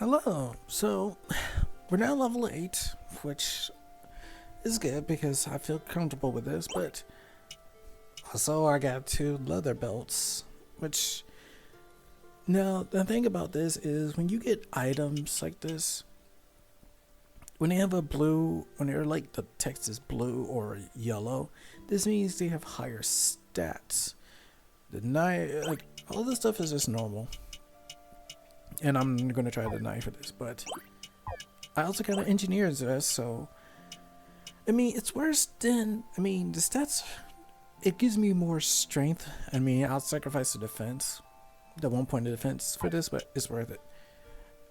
Hello. So we're now level 8, which is good because I feel comfortable with this, but also I got 2 leather belts, which now the thing about this is when you get items like this, when they have a blue, when they're like the text is blue or yellow, this means they have higher stats. The knife, like all this stuff is just normal. And I'm gonna try the knife for this, but I also got an engineer's vest, so I mean it's worse than the stats. It gives me more strength. I mean I'll sacrifice the defense, the 1 point of defense for this, but it's worth it.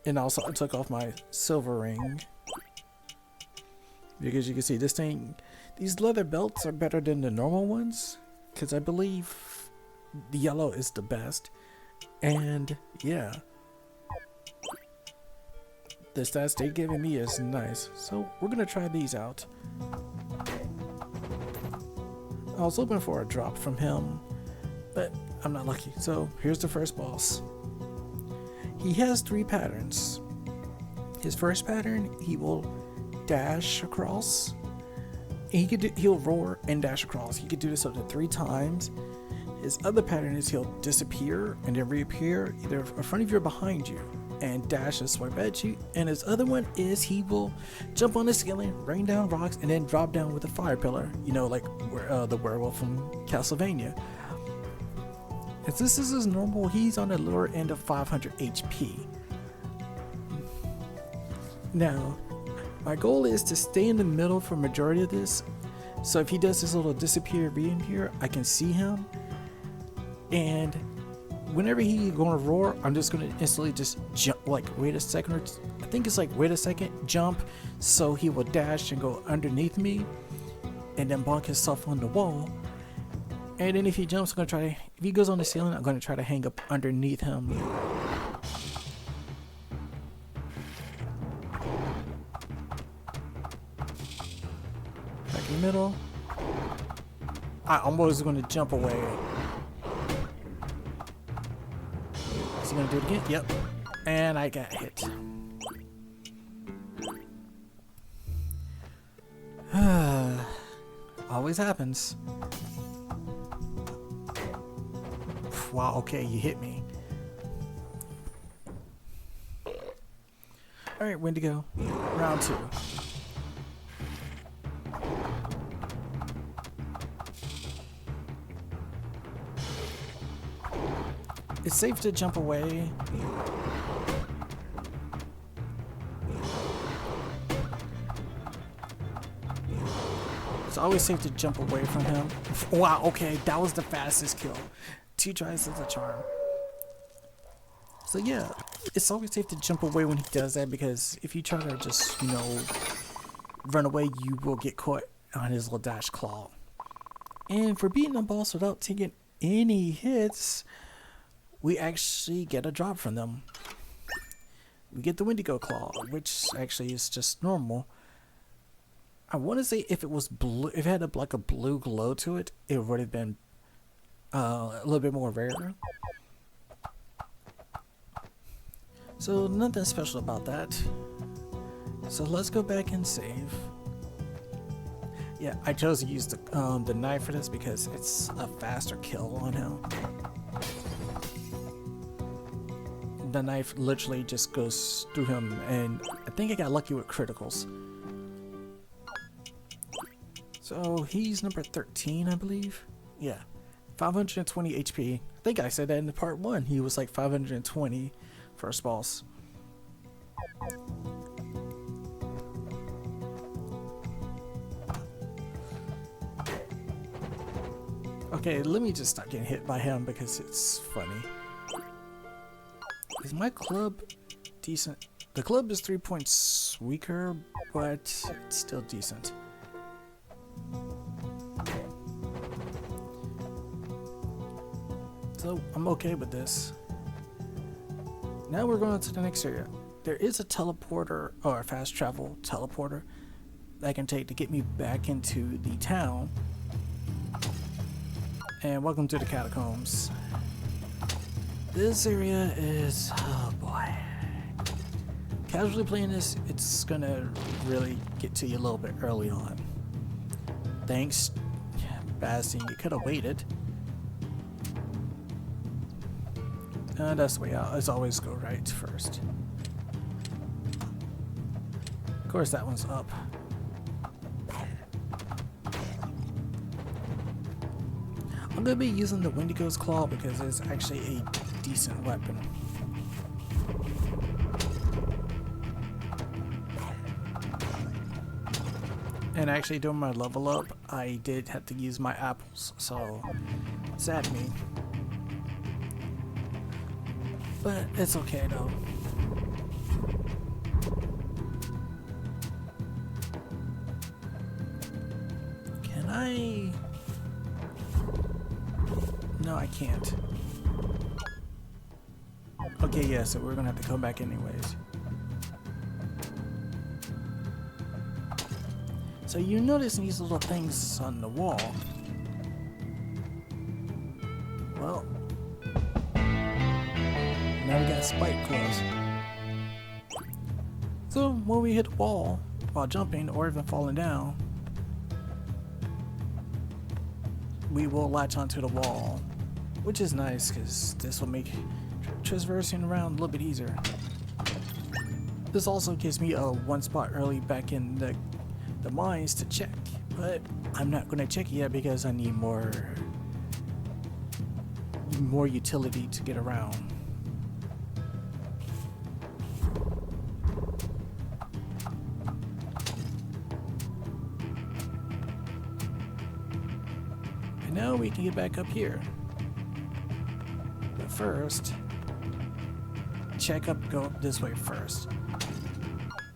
And also I took off my silver ring because you can see this thing. These leather belts are better than the normal ones because I believe the yellow is the best, and yeah. The stats they're giving me is nice, so we're gonna try these out. I was hoping for a drop from him, but I'm not lucky. So here's the first boss. He has 3 patterns. His first pattern, he will dash across. He'll roar and dash across. He could do this up to 3 times. His other pattern is he'll disappear and then reappear either in front of you or behind you and dash and swipe at you. And his other one is he will jump on the ceiling, rain down rocks, and then drop down with a fire pillar. You know, like the werewolf from Castlevania. As this is his normal, he's on the lower end of 500 HP. Now, my goal is to stay in the middle for majority of this. So if he does this little disappear, reappear, I can see him. And whenever he's gonna roar, I'm just gonna instantly just jump, like wait a second, I think it's like wait a second, jump, so he will dash and go underneath me and then bonk himself on the wall. And then if he jumps, if he goes on the ceiling, I'm gonna try to hang up underneath him. Back in the middle. I almost gonna jump away. Is he gonna do it again? Yep. And I got hit. Always happens. Wow, okay, you hit me. Alright, Wendigo. Round 2. It's safe to jump away. It's always safe to jump away from him. Wow, okay, that was the fastest kill. 2 tries is a charm. So yeah, it's always safe to jump away when he does that, because if you try to just, run away, you will get caught on his little dash claw. And for beating the boss without taking any hits, we actually get a drop from them. We get the Wendigo claw, which actually is just normal. I want to say if it was blue, if it had like a blue glow to it, it would have been a little bit more rare. So nothing special about that. So let's go back and save. Yeah, I chose to use the knife for this because it's a faster kill on him. The knife literally just goes through him, and I think I got lucky with criticals. So he's number 13, I believe. Yeah, 520 HP. I think I said that in part 1. He was like 520 first boss. Okay, let me just stop getting hit by him because it's funny. Is my club decent? The club is 3 points weaker, but it's still decent. So I'm okay with this. Now we're going to the next area. There is a teleporter, or a fast travel teleporter, that I can take to get me back into the town. And welcome to the Catacombs. This area is, oh boy. casually playing this, it's gonna really get to you a little bit early on. Thanks, Bastion, you could have waited. That's the way out. Let's always go right first. Of course, that one's up. I'm gonna be using the Wendigo's claw because it's actually a decent weapon. And actually during my level up, I did have to use my apples, so sad me. But it's okay though. Can I? No, I can't. Okay, yeah, so we're gonna have to come back anyways. So you notice these little things on the wall. Well, now we got spike claws. So when we hit the wall while jumping or even falling down, we will latch onto the wall, which is nice because this will make traversing around a little bit easier. This also gives me a one spot early back in the mines to check, but I'm not going to check it yet because I need more utility to get around. And now we can get back up here. But first, go up this way first.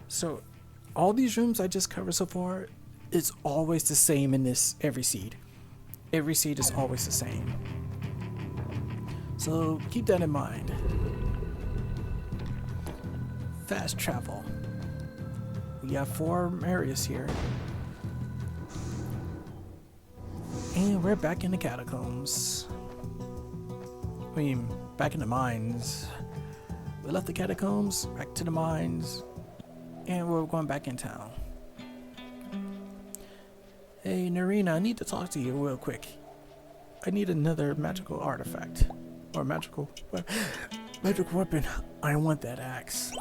So all these rooms I just covered so far, it's always the same in this every seed. Every seed is always the same. So keep that in mind. Fast travel. We got 4 areas here. And we're back in the catacombs. I mean, back in the mines. We left the catacombs, back to the mines. And we're going back in town. Hey, Narina, I need to talk to you real quick. I need another magical artifact. Or magical weapon. I want that axe.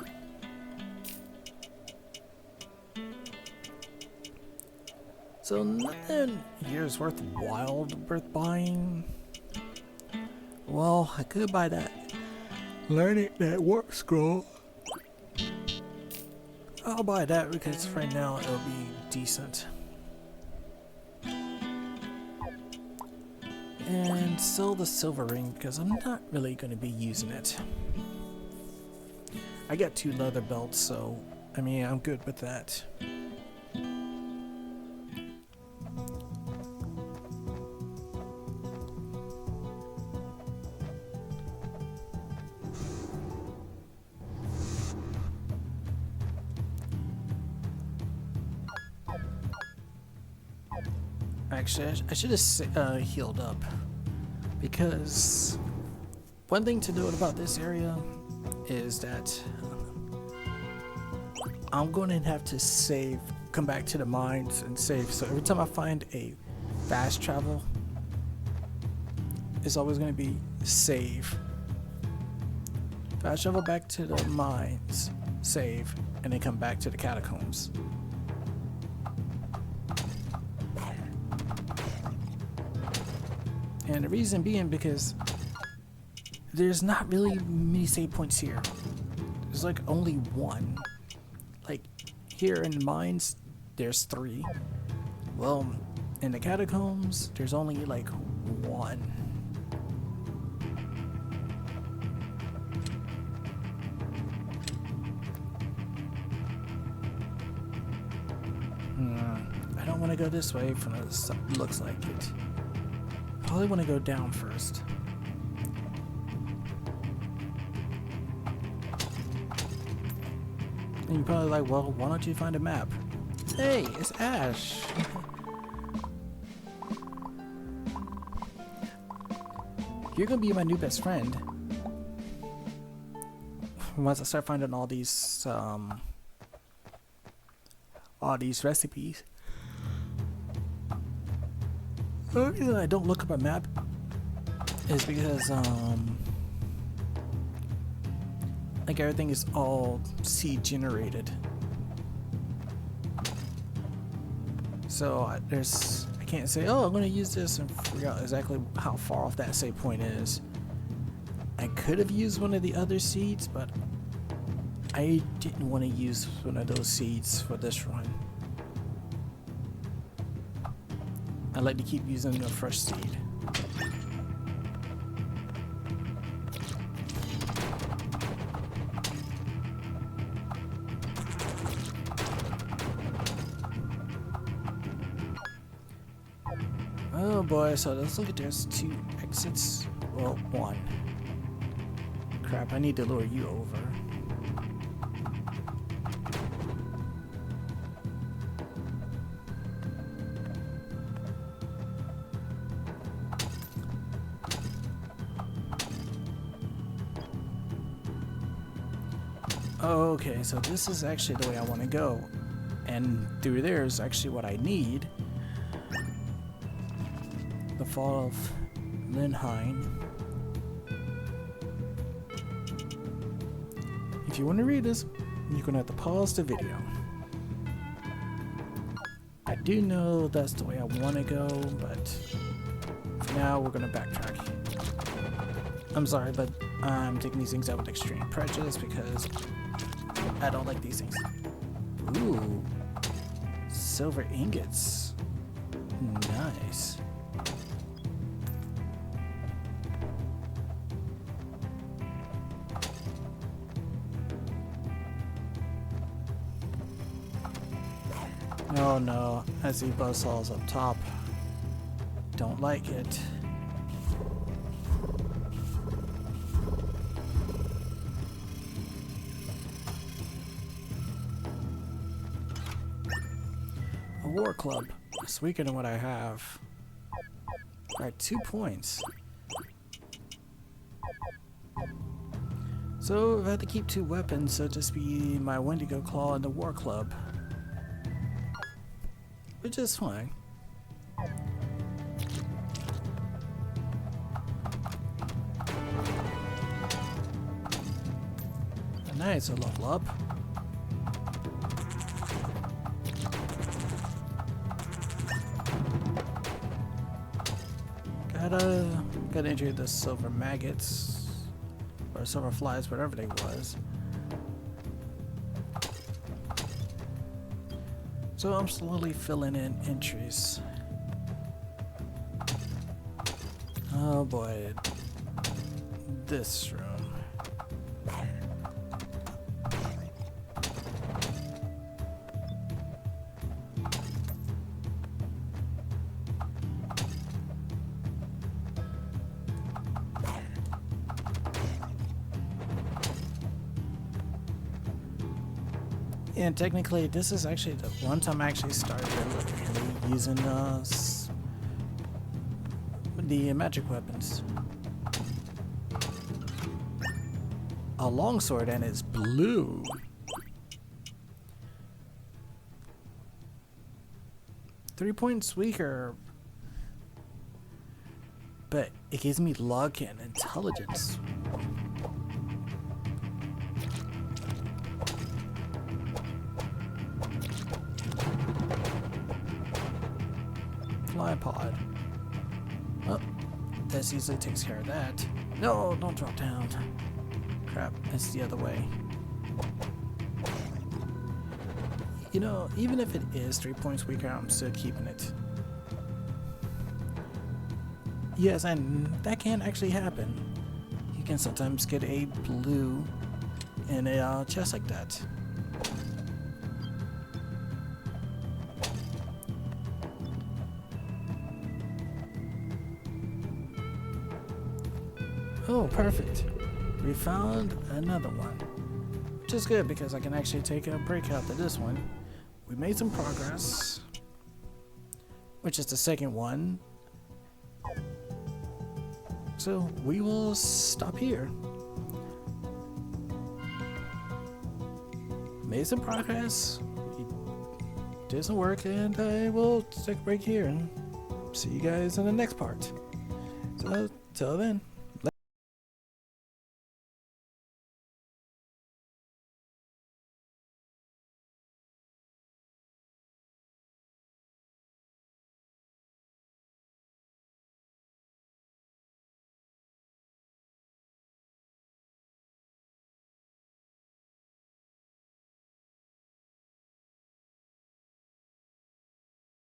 So nothing here's worth buying. Well, I could buy that. Learning that warp scroll. I'll buy that because right now it'll be decent. And sell the silver ring because I'm not really going to be using it. I got 2 leather belts, so I mean I'm good with that. Actually, I should have healed up, because one thing to note about this area is that I'm going to have to save, come back to the mines and save. So every time I find a fast travel, it's always going to be save. Fast travel back to the mines, save, and then come back to the catacombs. And the reason being because there's not really many save points here. There's like only 1. Like here in the mines, there's 3. Well, in the catacombs, there's only like 1. I don't want to go this way from the looks like it. Probably want to go down first. And you're probably like, well, why don't you find a map? Hey, it's Ash. You're gonna be my new best friend. once I start finding all these recipes. The reason I don't look up a map is because like everything is all seed generated. So I can't say, oh, I'm going to use this and figure out exactly how far off that save point is. I could have used one of the other seeds, but I didn't want to use one of those seeds for this run. I like to keep using a fresh seed. Oh boy, so let's look at this. 2 exits. Well, 1. Crap, I need to lure you over. Okay, so this is actually the way I want to go. And through there is actually what I need. The Fall of Linheim. If you want to read this, you're going to have to pause the video. I do know that's the way I want to go, but for now we're going to backtrack. I'm sorry, but I'm taking these things out with extreme prejudice because I don't like these things. Ooh, silver ingots. Nice. Oh no, I see buzzsaws up top. Don't like it. A war club. It's weaker than what I have. Alright, 2 points. So if I had to keep 2 weapons, so just be my Wendigo claw and the war club. Which is fine. Nice, a level up. Gotta injure the silver maggots or silver flies, whatever they was. So I'm slowly filling in entries. Oh boy, this room. And technically, this is actually the one time I actually started really using the magic weapons. A longsword and it's blue. Three points weaker, but it gives me luck and intelligence. Fly pod. Oh, this easily takes care of that. No, don't drop down. Crap, it's the other way. You know, even if it is 3 points weaker, I'm still keeping it. Yes, and that can actually happen. You can sometimes get a blue in a chest like that. Oh, perfect. We found another one. Which is good because I can actually take a break after this one. We made some progress. Which is the second one. So we will stop here. made some progress. We did some work, and I will take a break here and see you guys in the next part. So, till then.